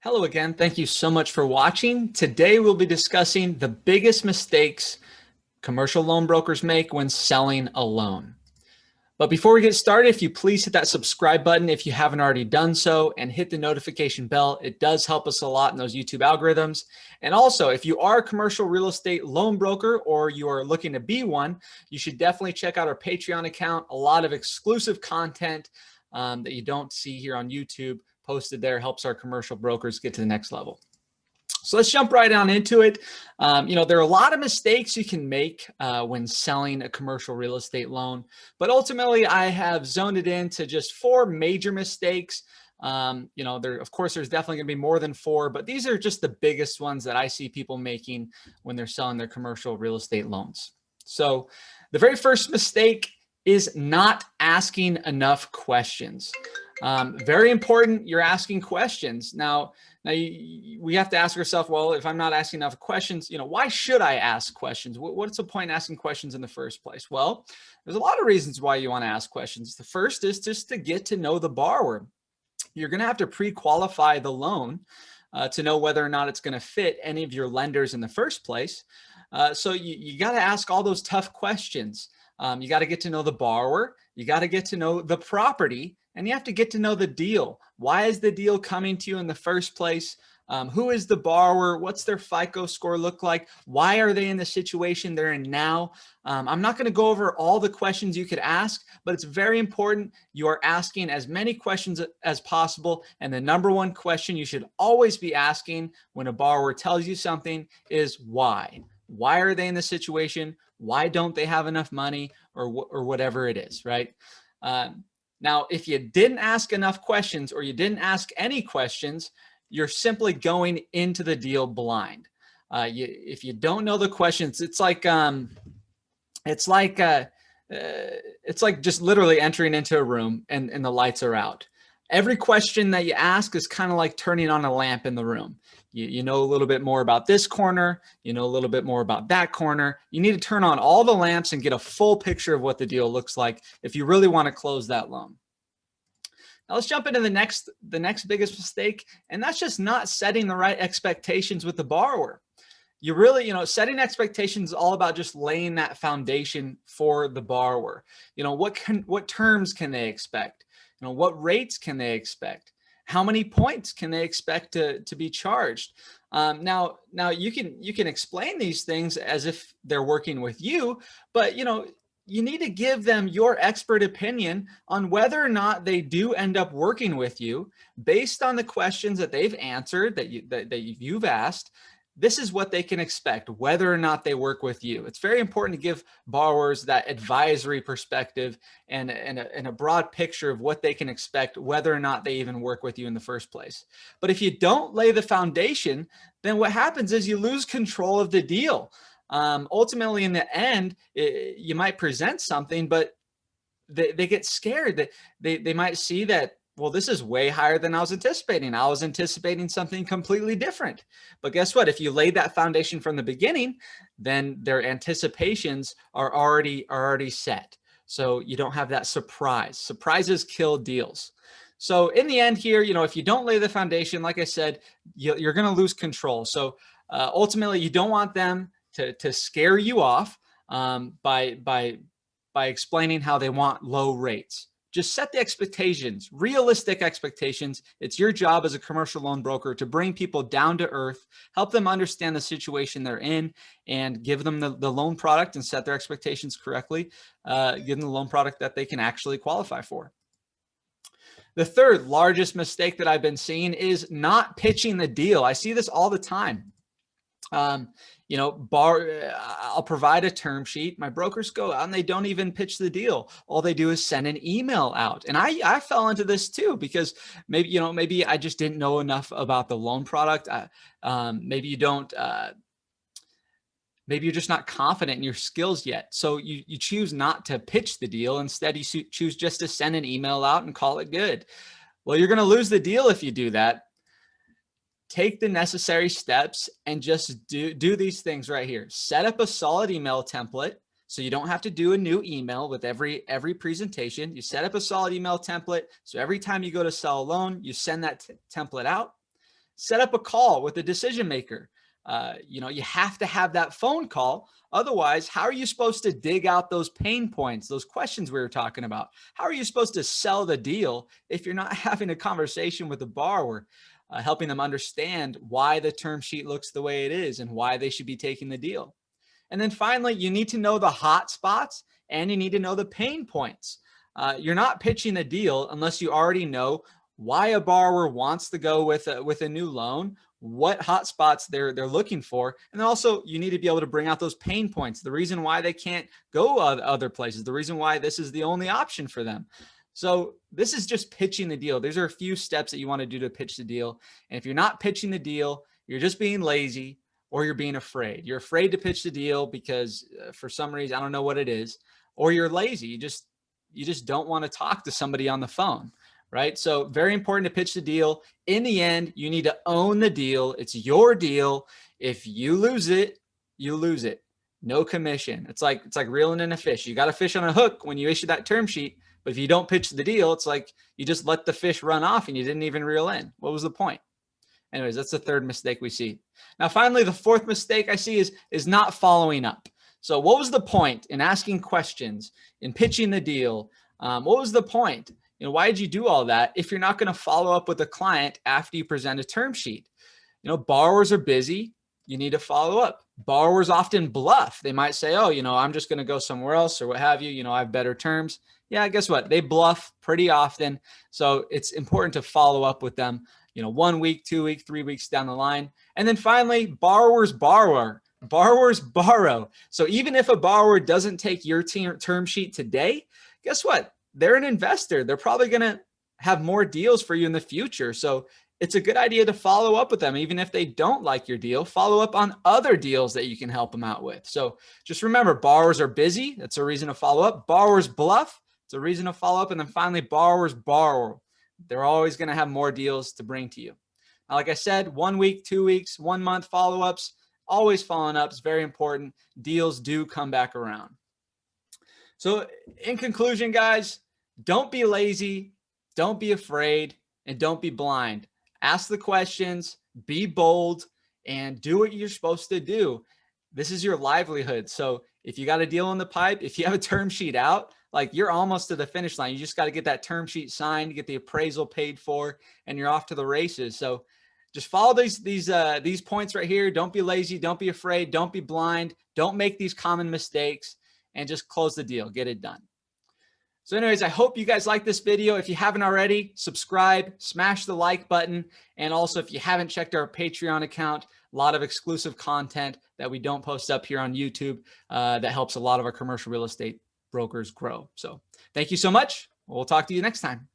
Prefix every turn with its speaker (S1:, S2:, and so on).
S1: Hello again. Thank you so much for watching. Today we'll be discussing the biggest mistakes commercial loan brokers make when selling a loan. But before we get started, if you please hit that subscribe button if you haven't already done so, and hit the notification bell. It does help us a lot in those YouTube algorithms. And also, if you are a commercial real estate loan broker or you are looking to be one, you should definitely check out our Patreon account. A lot of exclusive content that you don't see here on YouTube posted there helps our commercial brokers get to the next level. So let's jump right on into it. There are a lot of mistakes you can make when selling a commercial real estate loan, but ultimately I have zoned it into just 4 major mistakes. Of course, there's definitely going to be more than 4, but these are just the biggest ones that I see people making when they're selling their commercial real estate loans. So the very first mistake is not asking enough questions. Very important, you're asking questions. Now we have to ask ourselves, well, if I'm not asking enough questions, why should I ask questions? What's the point in asking questions in the first place? Well, there's a lot of reasons why you want to ask questions. The first is just to get to know the borrower. You're going to have to pre-qualify the loan to know whether or not it's going to fit any of your lenders in the first place. So you got to ask all those tough questions. You got to get to know the borrower. You got to get to know the property, and you have to get to know the deal. Why is the deal coming to you in the first place? Who is the borrower? What's their FICO score look like? Why are they in the situation they're in now? I'm not going to go over all the questions you could ask, but it's very important you are asking as many questions as possible. And the number one question you should always be asking when a borrower tells you something is why? Why are they in this situation? Why don't they have enough money, or whatever it is, right? Now, if you didn't ask enough questions or you didn't ask any questions, you're simply going into the deal blind. If you don't know the questions, it's like just literally entering into a room and the lights are out. Every question that you ask is kind of like turning on a lamp in the room. You know a little bit more about this corner, you know a little bit more about that corner. You need to turn on all the lamps and get a full picture of what the deal looks like if you really want to close that loan. Now let's jump into the next biggest mistake, and that's just not setting the right expectations with the borrower. You really, setting expectations is all about just laying that foundation for the borrower. What terms can they expect? What rates can they expect? How many points can they expect to be charged? Now you can explain these things as if they're working with you, but you need to give them your expert opinion on whether or not they do end up working with you based on the questions that they've answered, that you've asked. This is what they can expect, whether or not they work with you. It's very important to give borrowers that advisory perspective and a broad picture of what they can expect, whether or not they even work with you in the first place. But if you don't lay the foundation, then what happens is you lose control of the deal. Ultimately, in the end, you might present something, but they get scared. That they might see that, well, this is way higher than I was anticipating. I was anticipating something completely different. But guess what? If you laid that foundation from the beginning, then their anticipations are already set. So you don't have that surprise. Surprises kill deals. So in the end here, if you don't lay the foundation, like I said, you're going to lose control. So ultimately, you don't want them to scare you off by explaining how they want low rates. Just set the expectations, realistic expectations. It's your job as a commercial loan broker to bring people down to earth, help them understand the situation they're in, and give them the loan product and set their expectations correctly. Give them the loan product that they can actually qualify for. The third largest mistake that I've been seeing is not pitching the deal. I see this all the time. I'll provide a term sheet. My brokers go out and they don't even pitch the deal. All they do is send an email out. And I fell into this too, because maybe I just didn't know enough about the loan product. Maybe you're just not confident in your skills yet. So you choose not to pitch the deal. Instead, you choose just to send an email out and call it good. Well, you're going to lose the deal if you do that. Take the necessary steps and just do these things right here. Set up a solid email template so you don't have to do a new email with every presentation. You set up a solid email template, so every time you go to sell a loan, you send that template out. set up a call with a decision maker. You have to have that phone call. Otherwise, how are you supposed to dig out those pain points, those questions we were talking about? How are you supposed to sell the deal if you're not having a conversation with the borrower, helping them understand why the term sheet looks the way it is and why they should be taking the deal? And then finally, you need to know the hot spots and you need to know the pain points. You're not pitching the deal unless you already know why a borrower wants to go with a new loan, what hot spots they're looking for. And then also you need to be able to bring out those pain points, the reason why they can't go other places, the reason why this is the only option for them. So this is just pitching the deal. These are a few steps that you want to do to pitch the deal. And if you're not pitching the deal, you're just being lazy or you're being afraid. You're afraid to pitch the deal because for some reason, I don't know what it is, or you're lazy. You just don't want to talk to somebody on the phone. Right? So very important to pitch the deal. In the end, you need to own the deal. It's your deal. If you lose it, you lose it. No commission. It's like reeling in a fish. You got a fish on a hook when you issue that term sheet. But if you don't pitch the deal, it's like you just let the fish run off and you didn't even reel in. What was the point? Anyways, that's the third mistake we see. Now, finally, the fourth mistake I see is not following up. So what was the point in asking questions, in pitching the deal? What was the point? Why did you do all that if you're not going to follow up with a client after you present a term sheet? Borrowers are busy. You need to follow up. Borrowers often bluff. They might say, oh, I'm just going to go somewhere else or what have you. I have better terms. Yeah, guess what? They bluff pretty often. So it's important to follow up with them, 1 week, 2 weeks, 3 weeks down the line. And then finally, borrowers borrow. So even if a borrower doesn't take your term sheet today, guess what? They're an investor. They're probably going to have more deals for you in the future. So it's a good idea to follow up with them. Even if they don't like your deal, follow up on other deals that you can help them out with. So just remember, borrowers are busy. That's a reason to follow up. Borrowers bluff. It's a reason to follow up. And then finally, borrowers borrow. They're always going to have more deals to bring to you. Now, like I said, 1 week, 2 weeks, 1 month follow-ups, always following up is very important. Deals do come back around. So in conclusion, guys, don't be lazy, don't be afraid, and don't be blind. Ask the questions, be bold, and do what you're supposed to do. This is your livelihood. So if you got a deal in the pipe, if you have a term sheet out, like you're almost to the finish line. You just got to get that term sheet signed, get the appraisal paid for, and you're off to the races. So just follow these points right here. Don't be lazy, don't be afraid, don't be blind, don't make these common mistakes, and just close the deal, get it done. So anyways, I hope you guys like this video. If you haven't already, subscribe, smash the like button. And also, if you haven't checked our Patreon account, a lot of exclusive content that we don't post up here on YouTube that helps a lot of our commercial real estate brokers grow. So thank you so much. We'll talk to you next time.